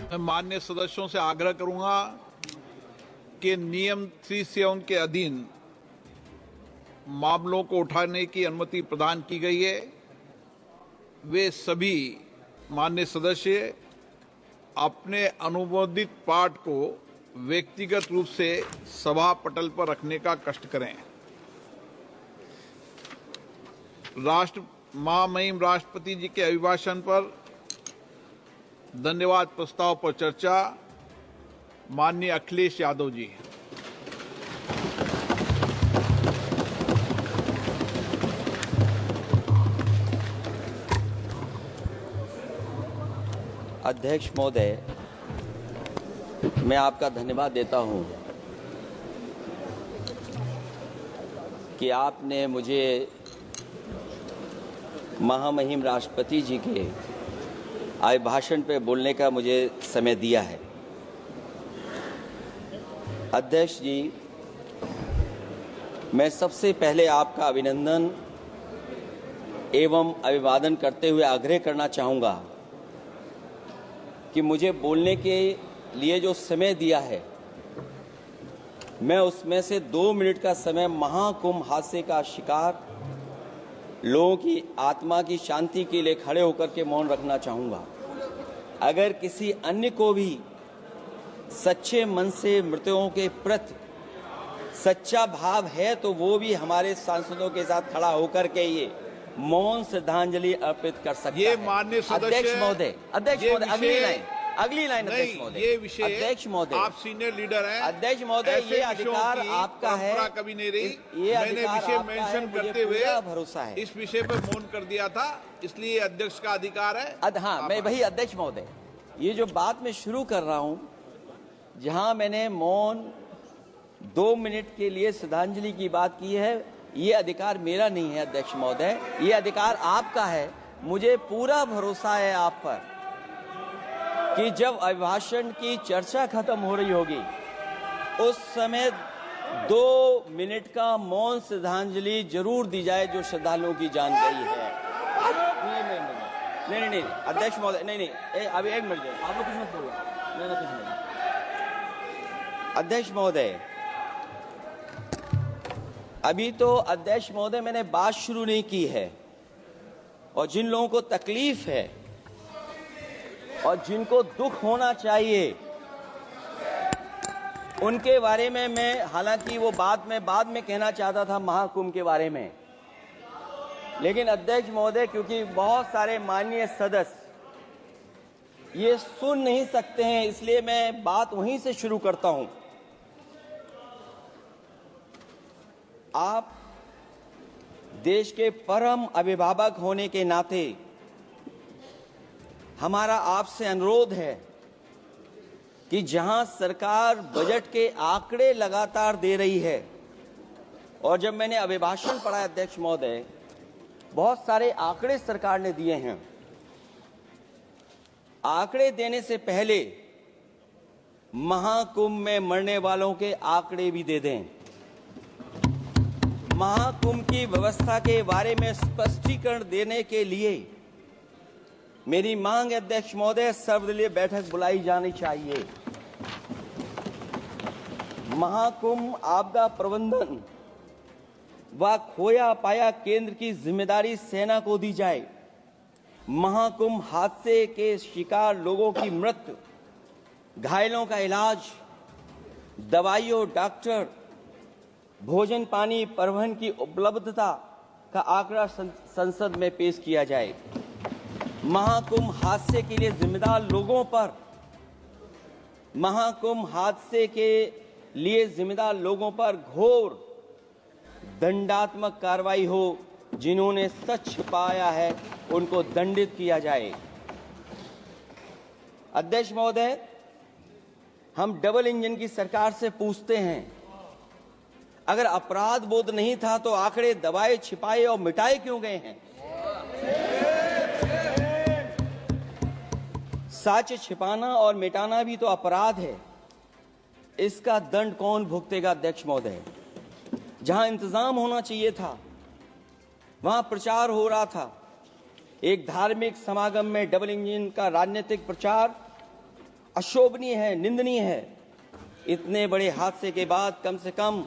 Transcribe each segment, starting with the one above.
मैं माननीय सदस्यों से आग्रह करूंगा कि नियम 371 के अधीन मामलों को उठाने की अनुमति प्रदान की गई है। वे सभी माननीय सदस्य अपने अनुमोदित पाठ को व्यक्तिगत रूप से सभा पटल पर रखने का कष्ट करें। महामहिम राष्ट्रपति जी के अभिभाषण पर धन्यवाद प्रस्ताव पर चर्चा। माननीय अखिलेश यादव जी। अध्यक्ष महोदय, मैं आपका धन्यवाद देता हूं कि आपने मुझे महामहिम राष्ट्रपति जी के अभिभाषण पे बोलने का मुझे समय दिया है। अध्यक्ष जी, मैं सबसे पहले आपका अभिनंदन एवं अभिवादन करते हुए आग्रह करना चाहूँगा कि मुझे बोलने के लिए जो समय दिया है, मैं उसमें से 2 मिनट का समय महाकुंभ हादसे का शिकार लोगों की आत्मा की शांति के लिए खड़े होकर के मौन रखना चाहूँगा। अगर किसी अन्य को भी सच्चे मन से मृतकों के प्रति सच्चा भाव है तो वो भी हमारे सांसदों के साथ खड़ा होकर के ये मौन श्रद्धांजलि अर्पित कर सकता है। माननीय सदस्य अध्यक्ष महोदय, अगली लाइन अध्यक्ष महोदय, ये विषय अध्यक्ष महोदय, आप सीनियर लीडर हैं। अध्यक्ष महोदय, ये अधिकार आपका है। कभी नहीं रही। ये मैंने विषय मेंशन करते हुए भरोसा है इस विषय पर मौन कर दिया था, इसलिए अध्यक्ष का अधिकार है। हाँ, मैं वही अध्यक्ष महोदय, ये जो बात मैं शुरू कर रहा हूं, जहां मैंने मौन 2 मिनट के लिए श्रद्धांजलि की बात की है, ये अधिकार मेरा नहीं है अध्यक्ष महोदय, ये अधिकार आपका है। मुझे पूरा भरोसा है आप पर कि जब अभिभाषण की चर्चा खत्म हो रही होगी उस समय 2 मिनट का मौन श्रद्धांजलि जरूर दी जाए जो श्रद्धालुओं की जान गई है। नहीं अध्यक्ष महोदय, नहीं अभी 1 मिनट आप लोग कुछ मत बोलो। नहीं कुछ नहीं। अध्यक्ष महोदय, अभी तो अध्यक्ष महोदय मैंने बात शुरू नहीं की है, और जिन लोगों को तकलीफ है और जिनको दुख होना चाहिए उनके बारे में मैं, हालांकि वो बाद में कहना चाहता था महाकुंभ के बारे में, लेकिन अध्यक्ष महोदय क्योंकि बहुत सारे माननीय सदस्य ये सुन नहीं सकते हैं, इसलिए मैं बात वहीं से शुरू करता हूं। आप देश के परम अभिभावक होने के नाते हमारा आपसे अनुरोध है कि जहां सरकार बजट के आंकड़े लगातार दे रही है, और जब मैंने अभिभाषण पढ़ा अध्यक्ष महोदय, बहुत सारे आंकड़े सरकार ने दिए हैं। आंकड़े देने से पहले महाकुंभ में मरने वालों के आंकड़े भी दे दें। महाकुंभ की व्यवस्था के बारे में स्पष्टीकरण देने के लिए मेरी मांग है अध्यक्ष महोदय, सर्वदलीय बैठक बुलाई जानी चाहिए। महाकुंभ आपदा प्रबंधन व खोया पाया केंद्र की जिम्मेदारी सेना को दी जाए। महाकुंभ हादसे के शिकार लोगों की मृत्यु, घायलों का इलाज, दवाइयों, डॉक्टर, भोजन पानी, परिवहन की उपलब्धता का आंकड़ा संसद में पेश किया जाए। महाकुंभ हादसे के लिए जिम्मेदार लोगों पर, महाकुंभ हादसे के लिए जिम्मेदार लोगों पर घोर दंडात्मक कार्रवाई हो। जिन्होंने सच छिपाया है उनको दंडित किया जाए। अध्यक्ष महोदय, हम डबल इंजन की सरकार से पूछते हैं, अगर अपराध बोध नहीं था तो आंकड़े दबाए, छिपाए और मिटाए क्यों गए हैं? सच छिपाना और मिटाना भी तो अपराध है। इसका दंड कौन भुगतेगा अध्यक्ष महोदय? जहां इंतजाम होना चाहिए था वहां प्रचार हो रहा था। एक धार्मिक समागम में डबल इंजन का राजनीतिक प्रचार अशोभनीय है, निंदनीय है। इतने बड़े हादसे के बाद कम से कम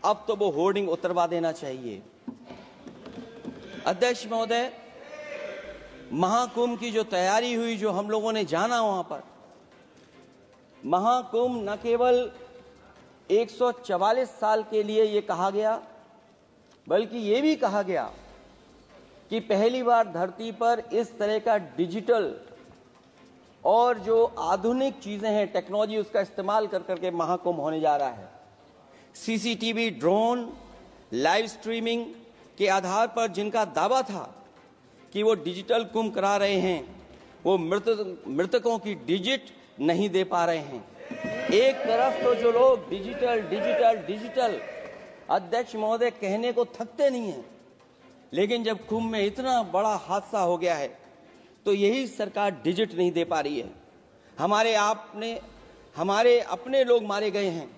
अब तो वो होर्डिंग उतरवा देना चाहिए। अध्यक्ष महोदय, महाकुंभ की जो तैयारी हुई, जो हम लोगों ने जाना वहां पर, महाकुंभ न केवल 144 साल के लिए ये कहा गया, बल्कि ये भी कहा गया कि पहली बार धरती पर इस तरह का डिजिटल और जो आधुनिक चीजें हैं, टेक्नोलॉजी, उसका इस्तेमाल कर करके महाकुंभ होने जा रहा है। सीसीटीवी, ड्रोन, लाइव स्ट्रीमिंग के आधार पर जिनका दावा था कि वो डिजिटल कुंभ करा रहे हैं, वो मृतकों की डिजिट नहीं दे पा रहे हैं। एक तरफ तो जो लोग डिजिटल डिजिटल डिजिटल अध्यक्ष महोदय कहने को थकते नहीं हैं, लेकिन जब कुंभ में इतना बड़ा हादसा हो गया है तो यही सरकार डिजिट नहीं दे पा रही है। हमारे अपने लोग मारे गए हैं,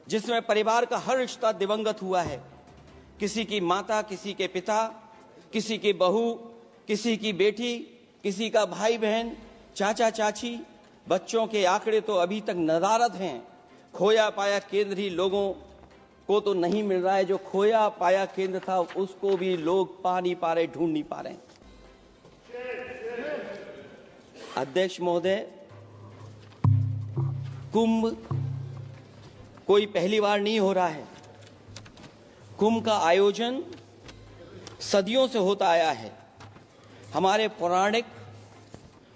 जिसमें परिवार का हर रिश्ता दिवंगत हुआ है। किसी की माता, किसी के पिता, किसी की बहू, किसी की बेटी, किसी का भाई बहन, चाचा चाची। बच्चों के आंकड़े तो अभी तक नदारद हैं। खोया पाया केंद्र ही लोगों को तो नहीं मिल रहा है। जो खोया पाया केंद्र था उसको भी लोग पा नहीं पा रहे, ढूंढ नहीं पा रहे। अध्यक्ष महोदय, कुंभ कोई पहली बार नहीं हो रहा है। कुंभ का आयोजन सदियों से होता आया है। हमारे पौराणिक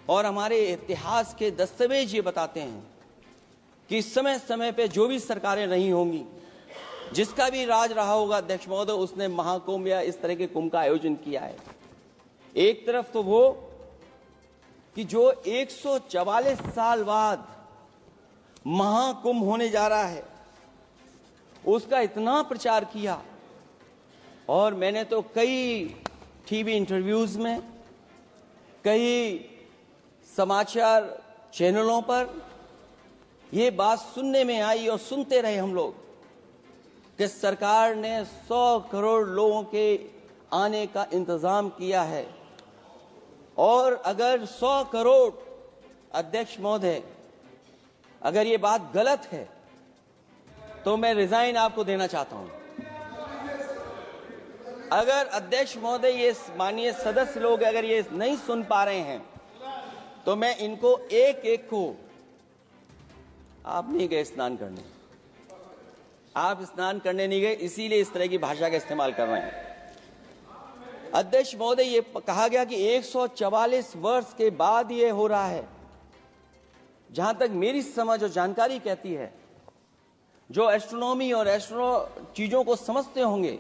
और हमारे इतिहास के दस्तावेज ये बताते हैं कि समय समय पे जो भी सरकारें नहीं होंगी, जिसका भी राज रहा होगा अध्यक्ष महोदय, उसने महाकुंभ या इस तरह के कुंभ का आयोजन किया है। एक तरफ तो वो कि जो 144 साल बाद महाकुंभ होने जा रहा है, उसका इतना प्रचार किया। और मैंने तो कई टीवी इंटरव्यूज में, कई समाचार चैनलों पर ये बात सुनने में आई और सुनते रहे हम लोग कि सरकार ने 100 करोड़ लोगों के आने का इंतजाम किया है। और अगर 100 करोड़, अध्यक्ष महोदय, अगर ये बात गलत है तो मैं रिजाइन आपको देना चाहता हूं। अगर अध्यक्ष महोदय, ये माननीय सदस्य लोग अगर ये नहीं सुन पा रहे हैं तो मैं इनको एक एक को, आप नहीं गए स्नान करने, आप स्नान करने नहीं गए, इसीलिए इस तरह की भाषा का इस्तेमाल कर रहे हैं। अध्यक्ष महोदय, ये कहा गया कि 144 वर्ष के बाद ये हो रहा है। जहां तक मेरी समझ और जानकारी कहती है, जो एस्ट्रोनॉमी और एस्ट्रो चीजों को समझते होंगे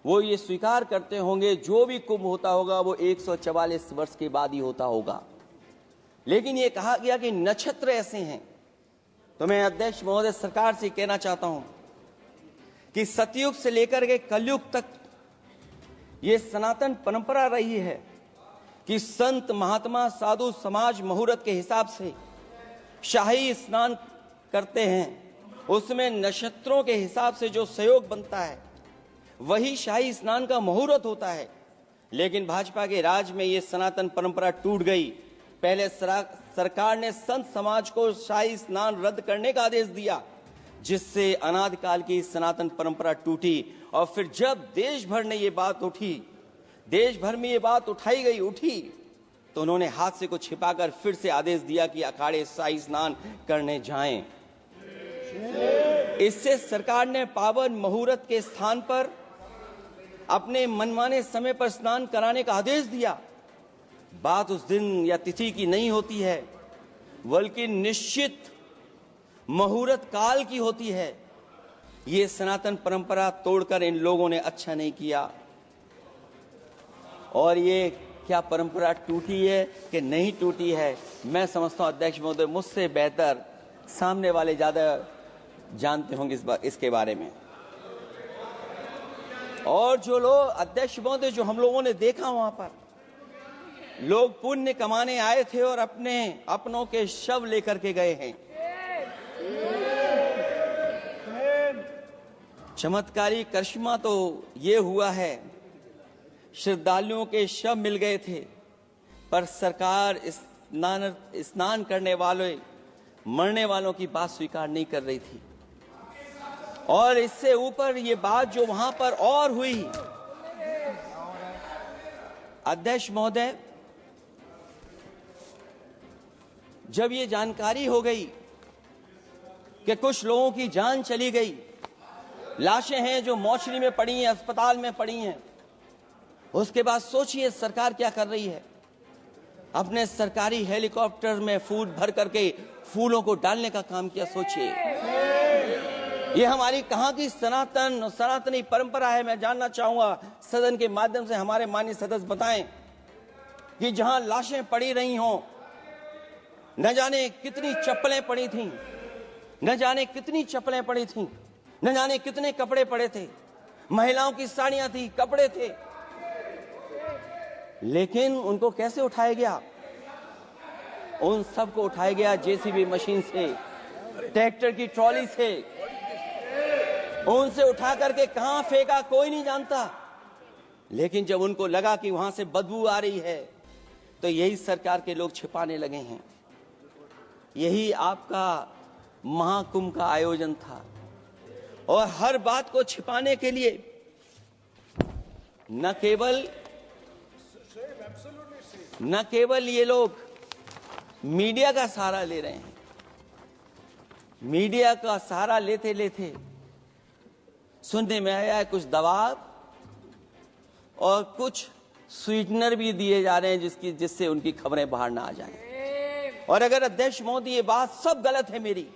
वो ये स्वीकार करते होंगे जो भी कुंभ होता होगा वो 144 वर्ष के बाद ही होता होगा। लेकिन ये कहा गया कि नक्षत्र ऐसे हैं। तो मैं अध्यक्ष महोदय सरकार से कहना चाहता हूं कि सतयुग से लेकर के कलयुग तक ये सनातन परंपरा रही है कि संत, महात्मा, साधु समाज मुहूर्त के हिसाब से शाही स्नान करते हैं। उसमें नक्षत्रों के हिसाब से जो सहयोग बनता है वही शाही स्नान का मुहूर्त होता है। लेकिन भाजपा के राज में ये सनातन परंपरा टूट गई। पहले सरकार ने संत समाज को शाही स्नान रद्द करने का आदेश दिया, जिससे अनादिकाल की सनातन परंपरा टूटी। और फिर जब देश भर में ये बात उठी, तो उन्होंने हादसे को छिपाकर फिर से आदेश दिया कि अखाड़े शाही स्नान करने जाएं। इससे सरकार ने पावन मुहूर्त के स्थान पर अपने मनमाने समय पर स्नान कराने का आदेश दिया। बात उस दिन या तिथि की नहीं होती है, बल्कि निश्चित मुहूर्त काल की होती है। ये सनातन परंपरा तोड़कर इन लोगों ने अच्छा नहीं किया। और ये क्या परंपरा टूटी है कि नहीं टूटी है, मैं समझता हूं अध्यक्ष महोदय मुझसे बेहतर सामने वाले ज्यादा जानते होंगे इसके बारे में। और जो लोग, अध्यक्ष महोदय, जो हम लोगों ने देखा वहां पर लोग पुण्य कमाने आए थे और अपनों के शव लेकर के गए हैं। चमत्कारी करिश्मा तो ये हुआ है, श्रद्धालुओं के शव मिल गए थे, पर सरकार इस स्नान करने वाले मरने वालों की बात स्वीकार नहीं कर रही थी। और इससे ऊपर ये बात जो वहां पर और हुई, अध्यक्ष महोदय, जब ये जानकारी हो गई कि कुछ लोगों की जान चली गई, लाशें हैं जो मोर्चरी में पड़ी हैं, अस्पताल में पड़ी हैं, उसके बाद सोचिए सरकार क्या कर रही है। अपने सरकारी हेलीकॉप्टर में फूड भर करके फूलों को डालने का काम किया। सोचिए ये हमारी कहां की सनातनी परंपरा है। मैं जानना चाहूंगा सदन के माध्यम से हमारे माननीय सदस्य बताएं कि जहां लाशें पड़ी रही हों, न जाने कितनी चप्पलें पड़ी थीं, न जाने कितनी चप्पलें पड़ी थीं, न जाने कितने कपड़े पड़े थे, महिलाओं की साड़ियां थी, कपड़े थे, लेकिन उनको कैसे उठाया गया? उन सबको उठाया गया जेसीबी मशीन से, ट्रैक्टर की ट्रॉली से। उनसे उठा करके कहां फेंका कोई नहीं जानता, लेकिन जब उनको लगा कि वहां से बदबू आ रही है तो यही सरकार के लोग छिपाने लगे हैं। यही आपका महाकुंभ का आयोजन था। और हर बात को छिपाने के लिए न केवल ये लोग मीडिया का सहारा ले रहे हैं, मीडिया का सहारा लेते लेते सुनने में आया है कुछ दबाव और कुछ स्वीटनर भी दिए जा रहे हैं जिससे उनकी खबरें बाहर ना आ जाएं। और अगर अध्यक्ष मोदी ये बात सब गलत है मेरी,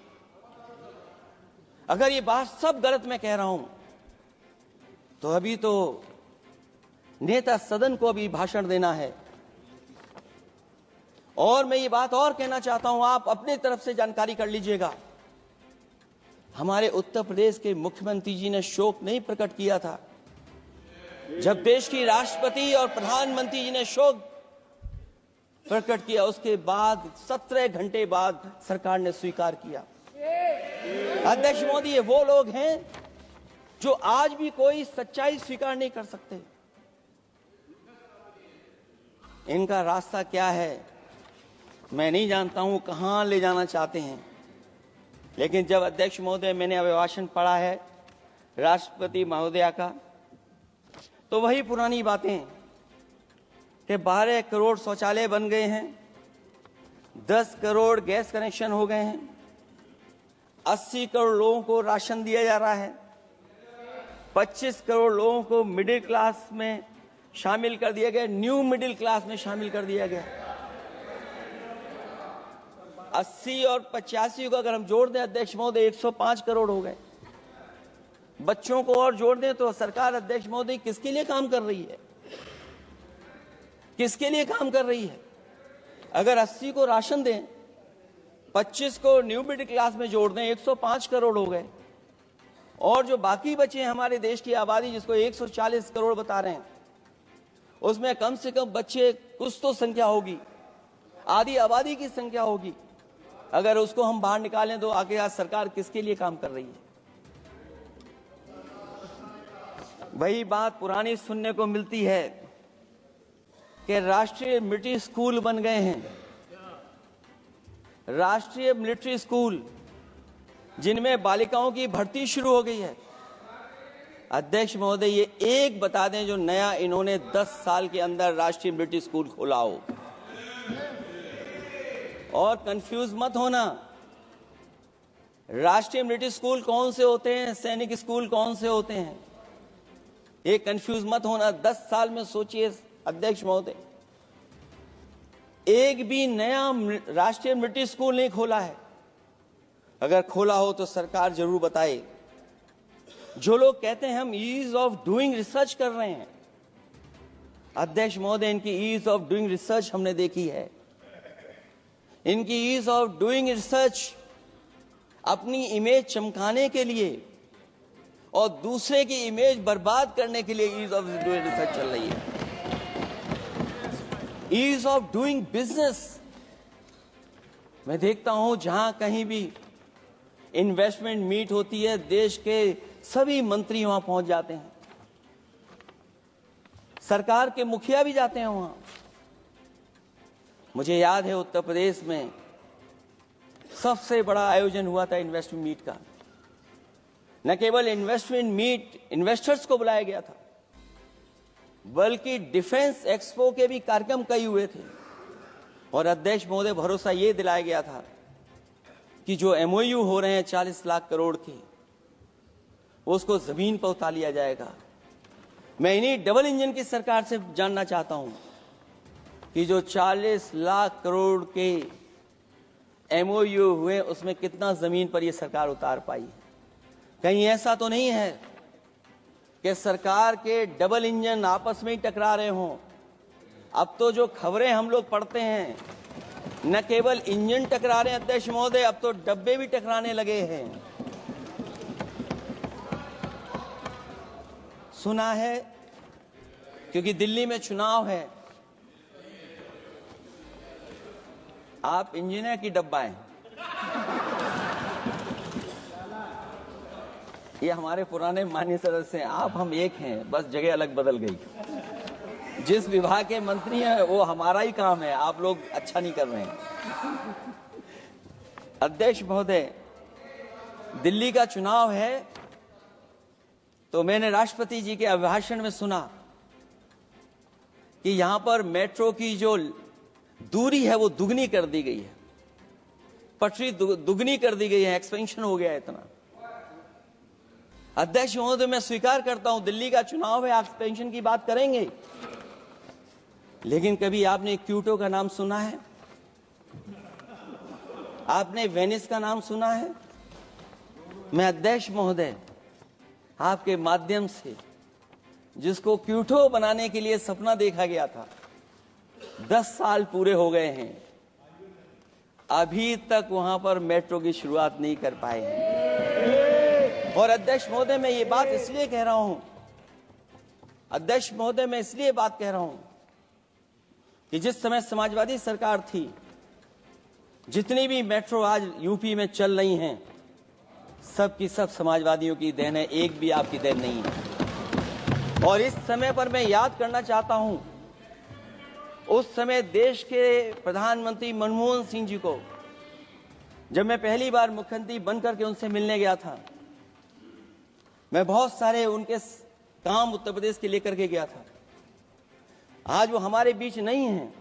अगर ये बात सब गलत मैं कह रहा हूं, तो अभी तो नेता सदन को अभी भाषण देना है। और मैं ये बात और कहना चाहता हूं, आप अपनी तरफ से जानकारी कर लीजिएगा। हमारे उत्तर प्रदेश के मुख्यमंत्री जी ने शोक नहीं प्रकट किया था। जब देश की राष्ट्रपति और प्रधानमंत्री जी ने शोक प्रकट किया, उसके बाद 17 घंटे बाद सरकार ने स्वीकार किया। अध्यक्ष मोदी, ये वो लोग हैं जो आज भी कोई सच्चाई स्वीकार नहीं कर सकते। इनका रास्ता क्या है मैं नहीं जानता हूं, कहां ले जाना चाहते हैं। लेकिन जब अध्यक्ष महोदय मैंने अभिभाषण पढ़ा है राष्ट्रपति महोदया का, तो वही पुरानी बातें कि 12 करोड़ शौचालय बन गए हैं, 10 करोड़ गैस कनेक्शन हो गए हैं, 80 करोड़ लोगों को राशन दिया जा रहा है, 25 करोड़ लोगों को मिडिल क्लास में शामिल कर दिया गया, न्यू मिडिल क्लास में शामिल कर दिया गया। 80 और 85 को अगर हम जोड़ दें अध्यक्ष महोदय 105 करोड़ हो गए। बच्चों को और जोड़ दें तो सरकार अध्यक्ष महोदय किसके लिए काम कर रही है? किसके लिए काम कर रही है? अगर 80 को राशन दें, 25 को न्यू मिडिल क्लास में जोड़ दें, 105 करोड़ हो गए। और जो बाकी बचे हमारे देश की आबादी जिसको 140 करोड़ बता रहे हैं, उसमें कम से कम बच्चे कुछ तो संख्या होगी, आधी आबादी की संख्या होगी। अगर उसको हम बाहर निकालें तो आगे आज सरकार किसके लिए काम कर रही है? वही बात पुरानी सुनने को मिलती है कि राष्ट्रीय मिलिट्री स्कूल बन गए हैं, राष्ट्रीय मिलिट्री स्कूल जिनमें बालिकाओं की भर्ती शुरू हो गई है। अध्यक्ष महोदय, ये एक बता दें जो नया इन्होंने 10 साल के अंदर राष्ट्रीय मिलिट्री स्कूल खोला हो। और कंफ्यूज मत होना, राष्ट्रीय मिलिट्री स्कूल कौन से होते हैं, सैनिक स्कूल कौन से होते हैं, ये कंफ्यूज मत होना। 10 साल में सोचिए अध्यक्ष महोदय, एक भी नया राष्ट्रीय मिलिट्री स्कूल नहीं खोला है। अगर खोला हो तो सरकार जरूर बताए। जो लोग कहते हैं हम ईज ऑफ डूइंग रिसर्च कर रहे हैं, अध्यक्ष महोदय इनकी ईज ऑफ डूइंग रिसर्च हमने देखी है। इनकी ईज ऑफ डूइंग रिसर्च अपनी इमेज चमकाने के लिए और दूसरे की इमेज बर्बाद करने के लिए ईज ऑफ डूइंग रिसर्च चल रही है। ईज ऑफ डूइंग बिजनेस, मैं देखता हूं जहां कहीं भी इन्वेस्टमेंट मीट होती है, देश के सभी मंत्री वहां पहुंच जाते हैं, सरकार के मुखिया भी जाते हैं वहां। मुझे याद है उत्तर प्रदेश में सबसे बड़ा आयोजन हुआ था इन्वेस्टमेंट मीट का। न केवल इन्वेस्टमेंट मीट इन्वेस्टर्स को बुलाया गया था, बल्कि डिफेंस एक्सपो के भी कार्यक्रम कई हुए थे। और अध्यक्ष महोदय, भरोसा ये दिलाया गया था कि जो एमओयू हो रहे हैं 40 लाख करोड़ के, उसको जमीन पर उतार लिया जाएगा। मैं इन्हीं डबल इंजन की सरकार से जानना चाहता हूं कि जो 40 लाख करोड़ के एमओयू हुए, उसमें कितना जमीन पर यह सरकार उतार पाई। कहीं ऐसा तो नहीं है कि सरकार के डबल इंजन आपस में ही टकरा रहे हों। अब तो जो खबरें हम लोग पढ़ते हैं, न केवल इंजन टकरा रहे हैं अध्यक्ष महोदय, अब तो डब्बे भी टकराने लगे हैं। सुना है क्योंकि दिल्ली में चुनाव है, आप इंजीनियर की डब्बा हैं। ये हमारे पुराने माननीय सदस्य हैं, आप हम एक हैं, बस जगह अलग बदल गई। जिस विभाग के मंत्री हैं वो हमारा ही काम है, आप लोग अच्छा नहीं कर रहे हैं। अध्यक्ष महोदय, दिल्ली का चुनाव है तो मैंने राष्ट्रपति जी के अभिभाषण में सुना कि यहां पर मेट्रो की जो दूरी है वो दुगनी कर दी गई है, पटरी दुगनी कर दी गई है, एक्सपेंशन हो गया है इतना। अध्यक्ष महोदय, मैं स्वीकार करता हूं दिल्ली का चुनाव है, एक्सपेंशन की बात करेंगे, लेकिन कभी आपने क्यूटो का नाम सुना है? आपने वेनिस का नाम सुना है? मैं अध्यक्ष महोदय आपके माध्यम से, जिसको क्यूटो बनाने के लिए सपना देखा गया था, 10 साल पूरे हो गए हैं, अभी तक वहां पर मेट्रो की शुरुआत नहीं कर पाए हैं। और अध्यक्ष महोदय, मैं ये बात इसलिए कह रहा हूं, अध्यक्ष महोदय मैं इसलिए बात कह रहा हूं कि जिस समय समाजवादी सरकार थी, जितनी भी मेट्रो आज यूपी में चल रही हैं, सब की सब समाजवादियों की देन है, एक भी आपकी देन नहीं है। और इस समय पर मैं याद करना चाहता हूं, उस समय देश के प्रधानमंत्री मनमोहन सिंह जी को जब मैं पहली बार मुख्यमंत्री बनकर के उनसे मिलने गया था, मैं बहुत सारे उनके काम उत्तर प्रदेश के लेकर के गया था। आज वो हमारे बीच नहीं हैं,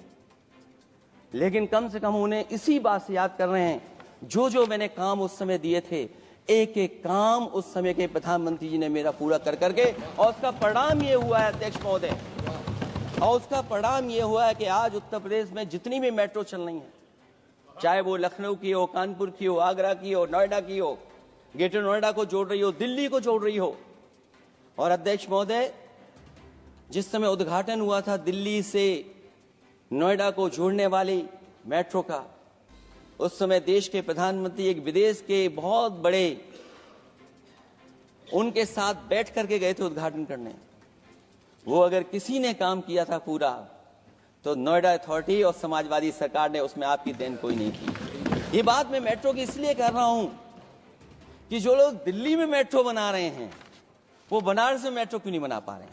लेकिन कम से कम उन्हें इसी बात से याद कर रहे हैं, जो जो मैंने काम उस समय दिए थे, एक एक काम उस समय के प्रधानमंत्री जी ने मेरा पूरा कर करके, और उसका परिणाम ये हुआ है अध्यक्ष महोदय, और उसका परिणाम ये हुआ है कि आज उत्तर प्रदेश में जितनी भी मेट्रो चल रही हैं, चाहे वो लखनऊ की हो, कानपुर की हो, आगरा की हो, नोएडा की हो, ग्रेटर नोएडा को जोड़ रही हो, दिल्ली को जोड़ रही हो। और अध्यक्ष महोदय, जिस समय उद्घाटन हुआ था दिल्ली से नोएडा को जोड़ने वाली मेट्रो का, उस समय देश के प्रधानमंत्री एक विदेश के बहुत बड़े उनके साथ बैठ करके गए थे उद्घाटन करने। वो अगर किसी ने काम किया था पूरा, तो नोएडा अथॉरिटी और समाजवादी सरकार ने, उसमें आपकी देन कोई नहीं थी। ये बात मैं मेट्रो की इसलिए कर रहा हूं कि जो लोग दिल्ली में मेट्रो बना रहे हैं, वो बनारस में मेट्रो क्यों नहीं बना पा रहे हैं?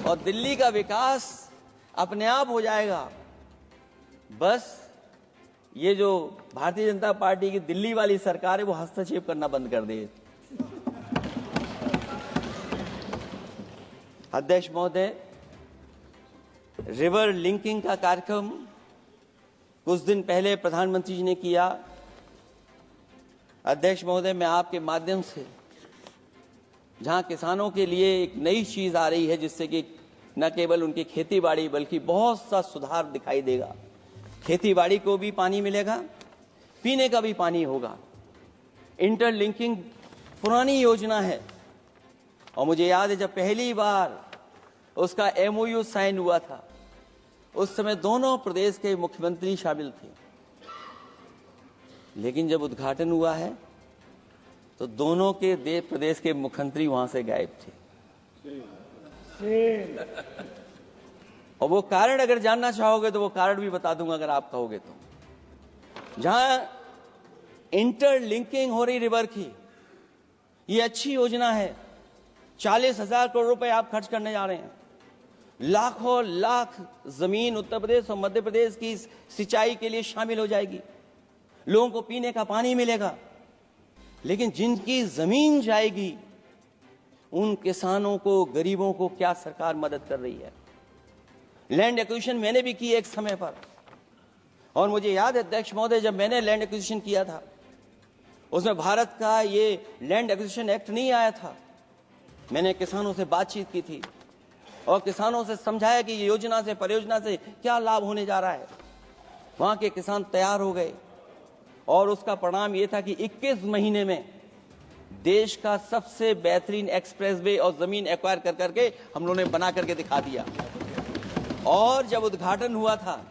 और दिल्ली का विकास अपने आप हो जाएगा, बस ये जो भारतीय जनता पार्टी की दिल्ली वाली सरकार है वो हस्तक्षेप करना बंद कर दे। अध्यक्ष महोदय, रिवर लिंकिंग का कार्यक्रम कुछ दिन पहले प्रधानमंत्री जी ने किया। अध्यक्ष महोदय, मैं आपके माध्यम से, जहां किसानों के लिए एक नई चीज आ रही है, जिससे कि न केवल उनकी खेती बाड़ी बल्कि बहुत सा सुधार दिखाई देगा। खेती बाड़ी को भी पानी मिलेगा, पीने का भी पानी होगा। इंटरलिंकिंग पुरानी योजना है, और मुझे याद है जब पहली बार उसका एमओयू साइन हुआ था, उस समय दोनों प्रदेश के मुख्यमंत्री शामिल थे, लेकिन जब उद्घाटन हुआ है तो दोनों के प्रदेश के मुख्यमंत्री वहां से गायब थे। और वो कारण अगर जानना चाहोगे तो वो कारण भी बता दूंगा अगर आप कहोगे तो। जहां इंटरलिंकिंग हो रही रिवर की, ये अच्छी योजना है, 40,000 करोड़ रुपए आप खर्च करने जा रहे हैं। लाखों लाख जमीन उत्तर प्रदेश और मध्य प्रदेश की सिंचाई के लिए शामिल हो जाएगी, लोगों को पीने का पानी मिलेगा। लेकिन जिनकी जमीन जाएगी उन किसानों को, गरीबों को क्या सरकार मदद कर रही है? लैंड एक्विजिशन मैंने भी की एक समय पर, और मुझे याद है अध्यक्ष महोदय, जब मैंने लैंड एक्विजिशन किया था उसमें भारत का ये लैंड एक्विजिशन एक्ट नहीं आया था। मैंने किसानों से बातचीत की थी और किसानों से समझाया कि ये योजना से, परियोजना से क्या लाभ होने जा रहा है। वहां के किसान तैयार हो गए और उसका परिणाम ये था कि 21 महीने में देश का सबसे बेहतरीन एक्सप्रेसवे और जमीन एक्वायर कर करके हम लोगों ने बना करके दिखा दिया। और जब उद्घाटन हुआ था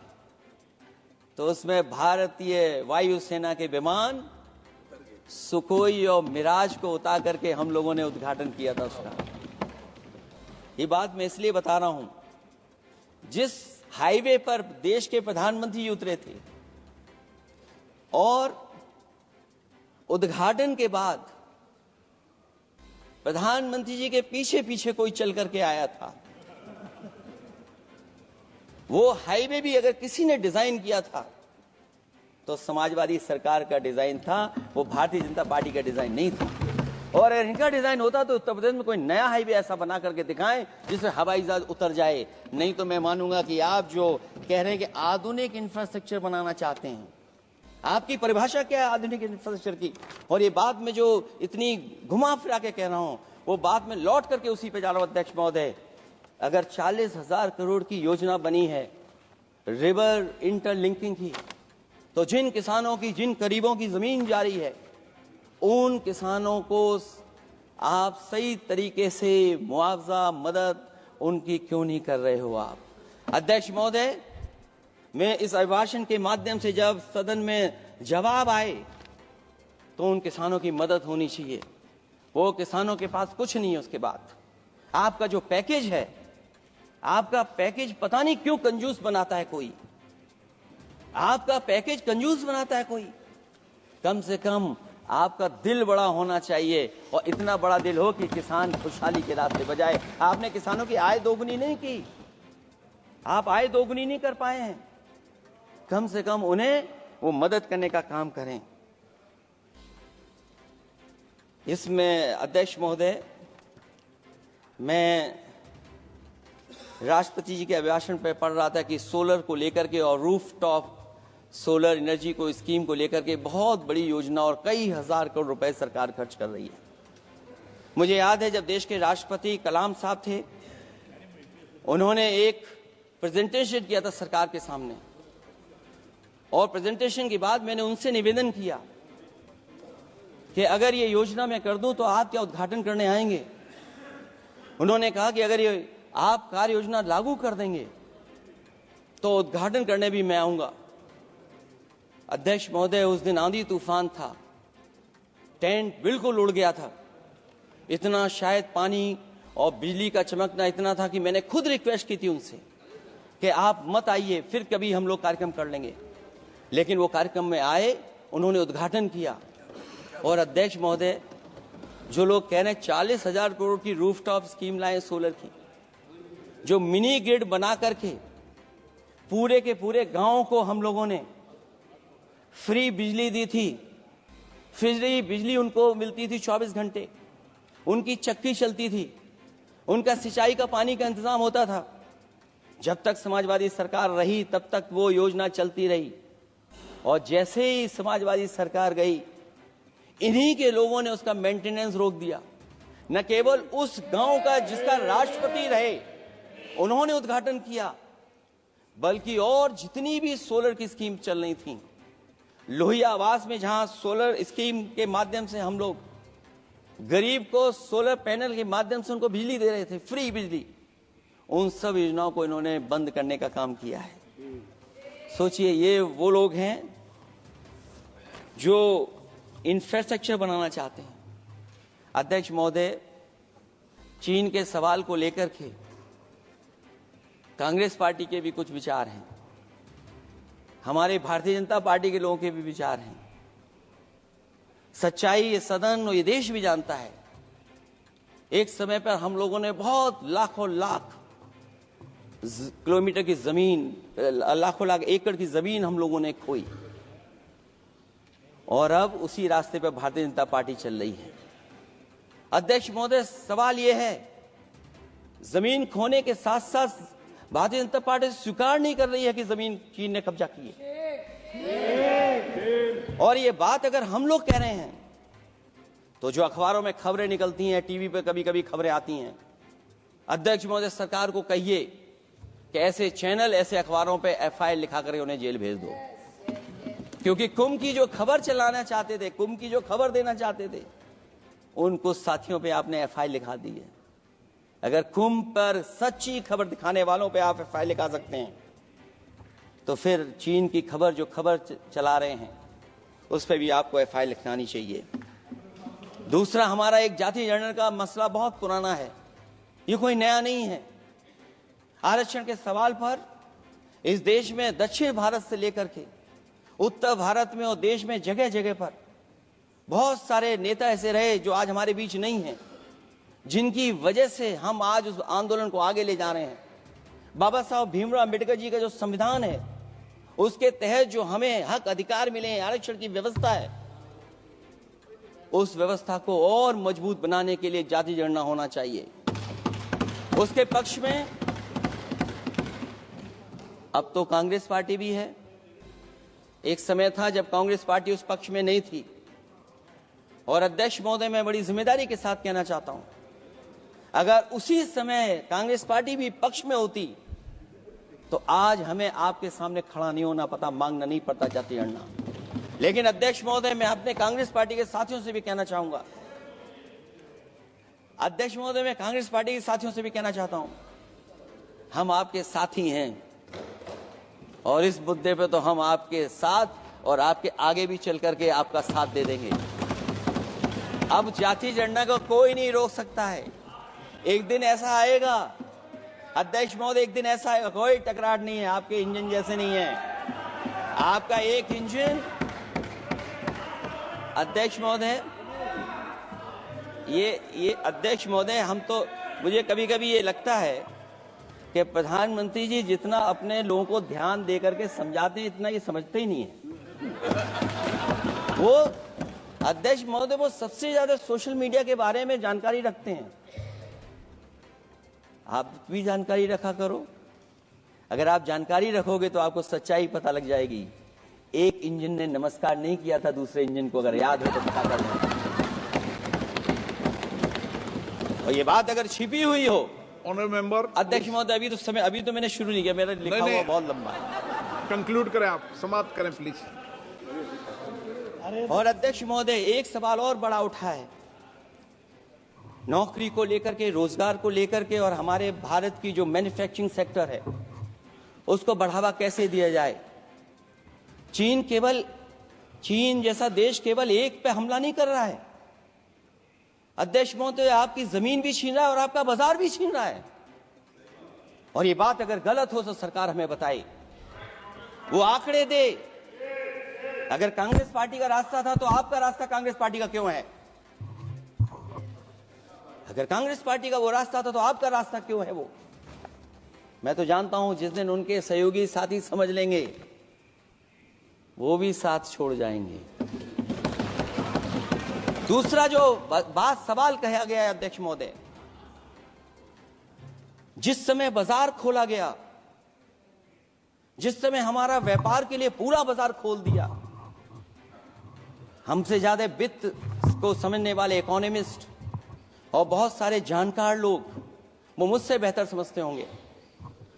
तो उसमें भारतीय वायुसेना के विमान सुखोई और मिराज को उतार करके हम लोगों ने उद्घाटन किया था उसका। ये बात मैं इसलिए बता रहा हूं, जिस हाईवे पर देश के प्रधानमंत्री उतरे थे और उद्घाटन के बाद प्रधानमंत्री जी के पीछे पीछे कोई चल करके आया था। वो हाईवे भी अगर किसी ने डिजाइन किया था तो समाजवादी सरकार का डिजाइन था, वो भारतीय जनता पार्टी का डिजाइन नहीं था। और अगर इनका डिजाइन होता तो उत्तर प्रदेश में कोई नया हाईवे ऐसा बना करके दिखाएं जिससे हवाई जहाज उतर जाए। नहीं तो मैं मानूंगा कि आप जो कह रहे हैं कि आधुनिक इंफ्रास्ट्रक्चर बनाना चाहते हैं, आपकी परिभाषा क्या है आधुनिक इंफ्रास्ट्रक्चर की? और ये बात में जो इतनी घुमा फिरा के कह रहा हूं, वो बात में लौट करके उसी पे जा रहा हूं अध्यक्ष महोदय। अगर 40,000 करोड़ की योजना बनी है रिवर इंटरलिंकिंग की, तो जिन किसानों की, जिन गरीबों की जमीन जा रही है, उन किसानों को आप सही तरीके से मुआवजा, मदद उनकी क्यों नहीं कर रहे हो आप? अध्यक्ष महोदय, मैं इस अभिभाषण के माध्यम से जब सदन में जवाब आए तो उन किसानों की मदद होनी चाहिए। वो किसानों के पास कुछ नहीं है। उसके बाद आपका जो पैकेज है, आपका पैकेज पता नहीं क्यों कंजूस बनाता है कोई, आपका पैकेज कंजूस बनाता है कोई। कम से कम आपका दिल बड़ा होना चाहिए, और इतना बड़ा दिल हो कि किसान खुशहाली के रास्ते बजाए। आपने किसानों की आय दोगुनी नहीं की, आप आय दोगुनी नहीं कर पाए हैं। कम से कम उन्हें वो मदद करने का काम करें। इसमें अध्यक्ष महोदय, मैं राष्ट्रपति जी के अभिभाषण पर पढ़ रहा था कि सोलर को लेकर के और रूफटॉप सोलर एनर्जी को, स्कीम को लेकर के बहुत बड़ी योजना और कई हजार करोड़ रुपए सरकार खर्च कर रही है। मुझे याद है जब देश के राष्ट्रपति कलाम साहब थे, उन्होंने एक प्रेजेंटेशन किया था सरकार के सामने, और प्रेजेंटेशन के बाद मैंने उनसे निवेदन किया कि अगर ये योजना मैं कर दूं तो आप क्या उद्घाटन करने आएंगे? उन्होंने कहा कि अगर ये आप कार्य योजना लागू कर देंगे तो उद्घाटन करने भी मैं आऊंगा। अध्यक्ष महोदय, उस दिन आंधी तूफान था, टेंट बिल्कुल उड़ गया था। इतना शायद पानी और बिजली का चमकना इतना था कि मैंने खुद रिक्वेस्ट की थी उनसे कि आप मत आइए, फिर कभी हम लोग कार्यक्रम कर लेंगे। लेकिन वो कार्यक्रम में आए, उन्होंने उद्घाटन किया। और अध्यक्ष महोदय, जो लोग कह रहे हैं 40,000 करोड़ की रूफटॉप स्कीम लाए सोलर की, जो मिनी ग्रिड बना करके पूरे के पूरे गांव को हम लोगों ने फ्री बिजली दी थी। फ्री बिजली उनको मिलती थी 24 घंटे, उनकी चक्की चलती थी, उनका सिंचाई का पानी का इंतजाम होता था। जब तक समाजवादी सरकार रही तब तक वो योजना चलती रही, और जैसे ही समाजवादी सरकार गई, इन्हीं के लोगों ने उसका मेंटेनेंस रोक दिया। न केवल उस गांव का जिसका राष्ट्रपति रहे उन्होंने उद्घाटन किया, बल्कि और जितनी भी सोलर की स्कीम चल रही थी, लोहिया आवास में जहां सोलर स्कीम के माध्यम से हम लोग गरीब को सोलर पैनल के माध्यम से उनको बिजली दे रहे थे, फ्री बिजली, उन सब योजनाओं को इन्होंने बंद करने का काम किया है। सोचिए, ये वो लोग हैं जो इंफ्रास्ट्रक्चर बनाना चाहते हैं। अध्यक्ष महोदय, चीन के सवाल को लेकर के कांग्रेस पार्टी के भी कुछ विचार हैं, हमारे भारतीय जनता पार्टी के लोगों के भी विचार हैं। सच्चाई ये सदन और ये देश भी जानता है। एक समय पर हम लोगों ने बहुत लाखों लाख किलोमीटर की जमीन, लाखों लाख एकड़ की जमीन हम लोगों ने खोई, और अब उसी रास्ते पर भारतीय जनता पार्टी चल रही है। अध्यक्ष महोदय, सवाल यह है, जमीन खोने के साथ साथ भारतीय जनता पार्टी स्वीकार नहीं कर रही है कि जमीन चीन ने कब्जा की है। और ये बात अगर हम लोग कह रहे हैं तो जो अखबारों में खबरें निकलती हैं, टीवी पे कभी कभी खबरें आती हैं, अध्यक्ष महोदय सरकार को कहिए कि ऐसे चैनल, ऐसे अखबारों पे FIR लिखा करके उन्हें जेल भेज दो, क्योंकि कुंभ की जो खबर चलाना चाहते थे, कुंभ की जो खबर देना चाहते थे, उन कुछ साथियों पे आपने FIR लिखा दी है। अगर कुंभ पर सच्ची खबर दिखाने वालों पे आप FIR लिखा सकते हैं, तो फिर चीन की खबर, जो खबर चला रहे हैं, उस पर भी आपको FIR लिखवानी चाहिए। दूसरा, हमारा एक जाति जनगणना का मसला बहुत पुराना है, ये कोई नया नहीं है। आरक्षण के सवाल पर इस देश में दक्षिण भारत से लेकर के उत्तर भारत में और देश में जगह जगह पर बहुत सारे नेता ऐसे रहे जो आज हमारे बीच नहीं हैं, जिनकी वजह से हम आज उस आंदोलन को आगे ले जा रहे हैं। बाबा साहब भीमराव अम्बेडकर जी का जो संविधान है, उसके तहत जो हमें हक अधिकार मिले हैं, आरक्षण की व्यवस्था है, उस व्यवस्था को और मजबूत बनाने के लिए जाति जनगणना होना चाहिए। उसके पक्ष में अब तो कांग्रेस पार्टी भी है। एक समय था जब कांग्रेस पार्टी उस पक्ष में नहीं थी। और अध्यक्ष महोदय, मैं बड़ी जिम्मेदारी के साथ कहना चाहता हूं, अगर उसी समय कांग्रेस पार्टी भी पक्ष में होती तो आज हमें आपके सामने खड़ा नहीं होना पता, मांगना नहीं पड़ता जाति जनगणना। लेकिन अध्यक्ष महोदय, मैं अपने कांग्रेस पार्टी के साथियों से भी कहना चाहूंगा, अध्यक्ष महोदय, मैं कांग्रेस पार्टी के साथियों से भी कहना चाहता हूं, हम आपके साथी हैं और इस मुद्दे पे तो हम आपके साथ और आपके आगे भी चल करके आपका साथ दे देंगे। अब जाति जनगणना को कोई नहीं रोक सकता है। एक दिन ऐसा आएगा अध्यक्ष महोदय, एक दिन ऐसा आएगा, कोई टकरार नहीं है, आपके इंजन जैसे नहीं है। आपका एक इंजन, अध्यक्ष महोदय, ये अध्यक्ष महोदय, हम तो, मुझे कभी कभी ये लगता है कि प्रधानमंत्री जी जितना अपने लोगों को ध्यान दे करके समझाते हैं, इतना ये समझते ही नहीं है। वो अध्यक्ष महोदय, वो सबसे ज्यादा सोशल मीडिया के बारे में जानकारी रखते हैं। आप भी जानकारी रखा करो। अगर आप जानकारी रखोगे तो आपको सच्चाई पता लग जाएगी। एक इंजन ने नमस्कार नहीं किया था दूसरे इंजन को, अगर याद हो तो पता कर लें। और ये बात अगर छिपी हुई हो, ऑनरेबल मेंबर, अध्यक्ष महोदय, अभी तो मैंने शुरू नहीं किया, मेरा लिखा हुआ बहुत लंबा है। कंक्लूड करें, आप समाप्त करें प्लीज। और अध्यक्ष महोदय, एक सवाल और बड़ा उठा है, नौकरी को लेकर के, रोजगार को लेकर के, और हमारे भारत की जो मैन्युफैक्चरिंग सेक्टर है उसको बढ़ावा कैसे दिया जाए। चीन जैसा देश केवल एक पे हमला नहीं कर रहा है अध्यक्ष महोदय, आपकी जमीन भी छीन रहा है और आपका बाजार भी छीन रहा है। और ये बात अगर गलत हो तो सरकार हमें बताए, वो आंकड़े दे। अगर कांग्रेस पार्टी का रास्ता था तो आपका रास्ता कांग्रेस पार्टी का क्यों है? अगर कांग्रेस पार्टी का वो रास्ता था तो आपका रास्ता क्यों है वो? मैं तो जानता हूं जिस दिन उनके सहयोगी साथी समझ लेंगे, वो भी साथ छोड़ जाएंगे। दूसरा जो सवाल कहा गया है अध्यक्ष महोदय, जिस समय बाजार खोला गया, जिस समय हमारा व्यापार के लिए पूरा बाजार खोल दिया, हमसे ज्यादा वित्त को समझने वाले इकोनॉमिस्ट और बहुत सारे जानकार लोग, वो मुझसे बेहतर समझते होंगे,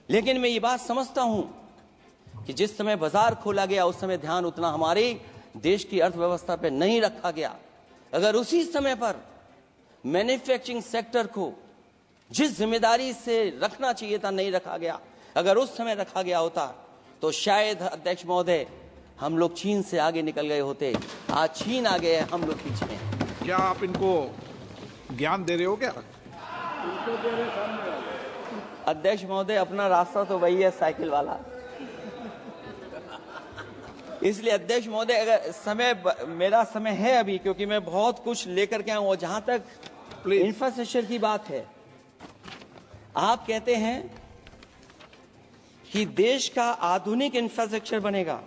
लेकिन मैं ये बात समझता हूं कि जिस समय बाजार खोला गया उस समय ध्यान उतना हमारे देश की अर्थव्यवस्था पर नहीं रखा गया। अगर उसी समय पर मैन्युफैक्चरिंग सेक्टर को जिस जिम्मेदारी से रखना चाहिए था नहीं रखा गया, अगर उस समय रखा गया होता तो शायद अध्यक्ष महोदय हम लोग चीन से आगे निकल गए होते। आज चीन आगे है, हम लोग पीछे हैं। क्या आप इनको ज्ञान दे रहे हो क्या? अध्यक्ष महोदय, अपना रास्ता तो वही है, साइकिल वाला। इसलिए अध्यक्ष महोदय, अगर मेरा समय है अभी, क्योंकि मैं बहुत कुछ लेकर के आऊं, और जहां तक इंफ्रास्ट्रक्चर की बात है, आप कहते हैं कि देश का आधुनिक इंफ्रास्ट्रक्चर बनेगा,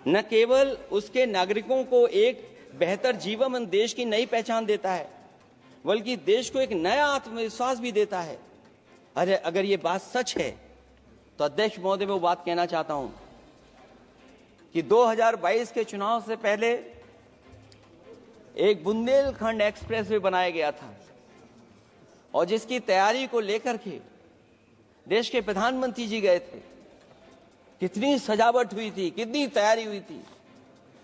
न केवल उसके नागरिकों को एक बेहतर जीवन देश की नई पहचान देता है, बल्कि देश को एक नया आत्मविश्वास भी देता है। अरे अगर ये बात सच है तो अध्यक्ष महोदय मैं वो बात कहना चाहता हूं कि 2022 के चुनाव से पहले एक बुंदेलखंड एक्सप्रेस वे बनाया गया था और जिसकी तैयारी को लेकर के देश के प्रधानमंत्री जी गए थे। कितनी सजावट हुई थी, कितनी तैयारी हुई थी।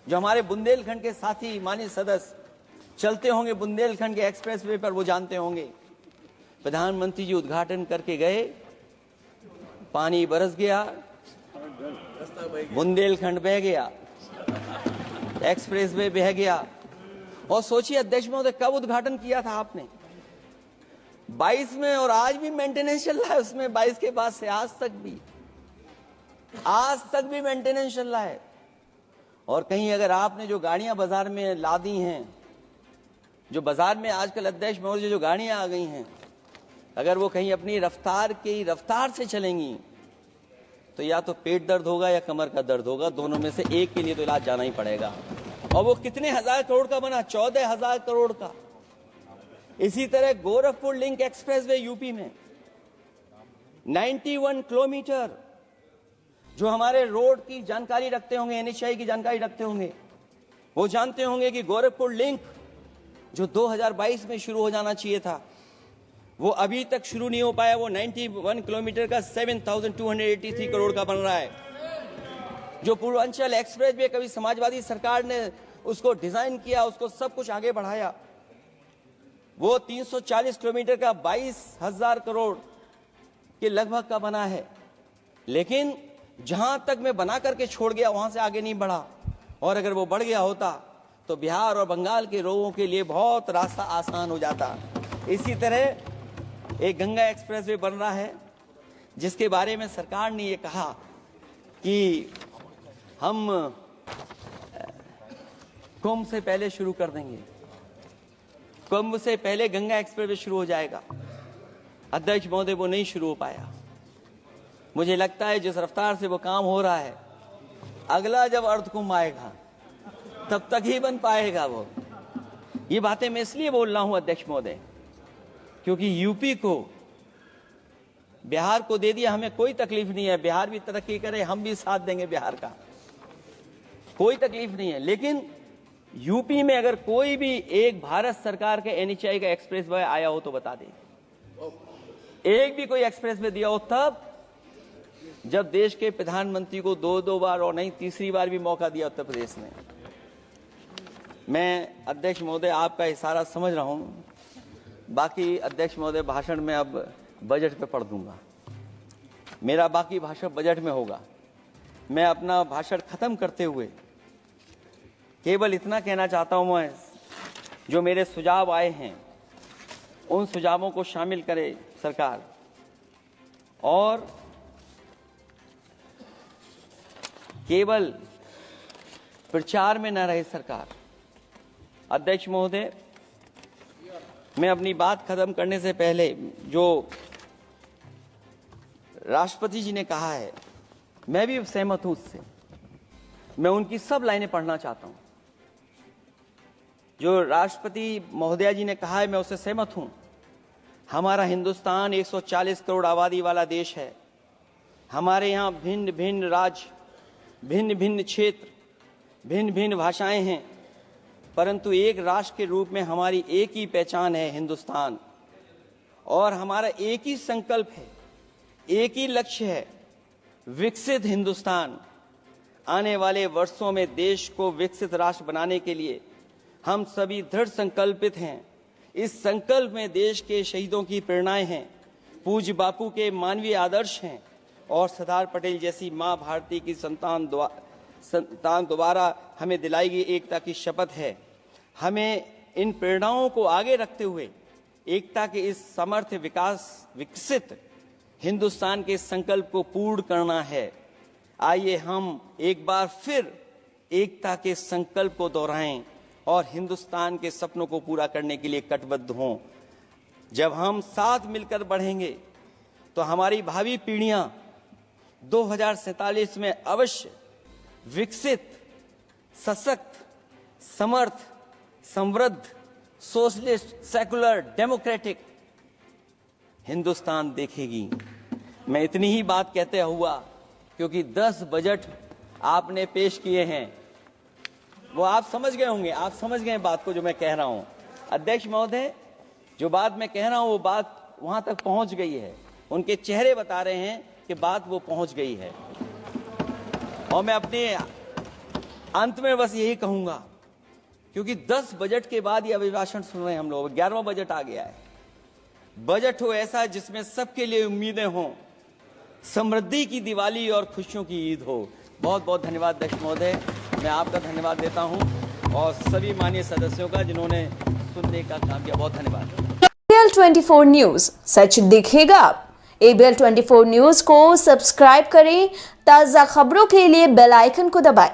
जो हमारे बुंदेलखंड के साथी माननीय सदस्य चलते होंगे बुंदेलखंड के एक्सप्रेस वे पर, वो जानते होंगे। प्रधानमंत्री जी उद्घाटन करके गए, पानी बरस गया, बुंदेलखंड बह गया, एक्सप्रेस वे बह गया। और सोचिए अध्यक्ष महोदय, कब उद्घाटन किया था आपने? 22 में, और आज भी मेंटेनेंस चल रहा है उसमें। 22 के बाद से आज तक भी मेंटेनेंस चल रहा है। और कहीं अगर आपने जो गाड़ियां बाजार में ला दी हैं, जो बाजार में आजकल अध्यक्ष महोदय जो गाड़ियां आ गई हैं, अगर वो कहीं अपनी रफ्तार से चलेंगी तो या तो पेट दर्द होगा या कमर का दर्द होगा, दोनों में से एक के लिए तो इलाज जाना ही पड़ेगा। और वो कितने हजार करोड़ का बना? 14,000 करोड़ का। इसी तरह गोरखपुर लिंक एक्सप्रेसवे यूपी में 91 किलोमीटर। जो हमारे रोड की जानकारी रखते होंगे, NHAI की जानकारी रखते होंगे, वो जानते होंगे कि गोरखपुर लिंक जो 2022 में शुरू हो जाना चाहिए था, वो अभी तक शुरू नहीं हो पाया। वो 91 किलोमीटर का 7,283 करोड़ का बन रहा है। जो पूर्वांचल एक्सप्रेस वे, कभी समाजवादी सरकार ने उसको डिजाइन किया, उसको सब कुछ आगे बढ़ाया, वो 340 किलोमीटर का 22,000 करोड़ के लगभग का बना है। लेकिन जहां तक मैं बना करके छोड़ गया वहां से आगे नहीं बढ़ा। और अगर वो बढ़ गया होता तो बिहार और बंगाल के लोगों के लिए बहुत रास्ता आसान हो जाता। इसी तरह एक गंगा एक्सप्रेस वे बन रहा है, जिसके बारे में सरकार ने ये कहा कि हम कुंभ से पहले शुरू कर देंगे, कुंभ से पहले गंगा एक्सप्रेस वे शुरू हो जाएगा। अध्यक्ष महोदय वो नहीं शुरू हो पाया। मुझे लगता है जिस रफ्तार से वो काम हो रहा है, अगला जब अर्ध कुंभ आएगा तब तक ही बन पाएगा वो। ये बातें मैं इसलिए बोल रहा हूं अध्यक्ष महोदय, क्योंकि यूपी को बिहार को दे दिया, हमें कोई तकलीफ नहीं है। बिहार भी तरक्की करे, हम भी साथ देंगे बिहार का, कोई तकलीफ नहीं है। लेकिन यूपी में अगर कोई भी एक भारत सरकार के NHAI का एक्सप्रेस वे आया हो तो बता दें। एक भी कोई एक्सप्रेस वे दिया हो तब, जब देश के प्रधानमंत्री को 2 बार और नहीं तीसरी बार भी मौका दिया उत्तर प्रदेश ने। मैं अध्यक्ष महोदय आपका इशारा समझ रहा हूं, बाकी अध्यक्ष महोदय भाषण में अब बजट पे पढ़ दूंगा। मेरा बाकी भाषण बजट में होगा। मैं अपना भाषण खत्म करते हुए केवल इतना कहना चाहता हूं, मैं जो मेरे सुझाव आए हैं उन सुझावों को शामिल करे सरकार, और केवल प्रचार में न रहे सरकार। अध्यक्ष महोदय, मैं अपनी बात खत्म करने से पहले जो राष्ट्रपति जी ने कहा है, मैं भी सहमत हूं उससे। मैं उनकी सब लाइनें पढ़ना चाहता हूं। जो राष्ट्रपति महोदया जी ने कहा है, मैं उससे सहमत हूं। हमारा हिंदुस्तान 140 करोड़ आबादी वाला देश है। हमारे यहाँ भिन्न भिन्न राज्य, भिन्न भिन्न क्षेत्र, भिन्न भिन्न भाषाएं हैं, परंतु एक राष्ट्र के रूप में हमारी एक ही पहचान है, हिंदुस्तान। और हमारा एक ही संकल्प है, एक ही लक्ष्य है, विकसित हिंदुस्तान। आने वाले वर्षों में देश को विकसित राष्ट्र बनाने के लिए हम सभी दृढ़ संकल्पित हैं। इस संकल्प में देश के शहीदों की प्रेरणाएं हैं, पूज्य बापू के मानवीय आदर्श हैं, और सरदार पटेल जैसी मां भारती की संतान द्वारा हमें दिलाई गई एकता की शपथ है। हमें इन प्रेरणाओं को आगे रखते हुए एकता के इस समर्थ विकसित हिंदुस्तान के संकल्प को पूर्ण करना है। आइए हम एक बार फिर एकता के संकल्प को दोहराएं और हिंदुस्तान के सपनों को पूरा करने के लिए कटिबद्ध हों। जब हम साथ मिलकर बढ़ेंगे तो हमारी भावी पीढ़ियां 2047 में अवश्य विकसित, सशक्त, समर्थ, समृद्ध, सोशलिस्ट, सेकुलर, डेमोक्रेटिक हिंदुस्तान देखेगी। मैं इतनी ही बात कहते हुआ, क्योंकि 10 बजट आपने पेश किए हैं, वो आप समझ गए होंगे, आप समझ गए बात को जो मैं कह रहा हूं। अध्यक्ष महोदय, जो बात मैं कह रहा हूं वो बात वहां तक पहुंच गई है, उनके चेहरे बता रहे हैं कि बात वो पहुंच गई है। और मैं अपने अंत में बस यही कहूंगा, क्योंकि 10 बजट के बाद ये अभिभाषण सुन रहे हैं हम लोग, 11वां बजट आ गया है। बजट हो ऐसा जिसमें सबके लिए उम्मीदें हों, समृद्धि की दिवाली और खुशियों की ईद हो। बहुत बहुत धन्यवाद अध्यक्ष महोदय, मैं आपका धन्यवाद देता हूं और सभी माननीय सदस्यों का जिन्होंने सुनने का काम किया। बहुत धन्यवाद। ABL 24 न्यूज, सच दिखेगा। ABL 24 न्यूज को सब्सक्राइब करें, ताजा खबरों के लिए बेल आइकन को दबाएं।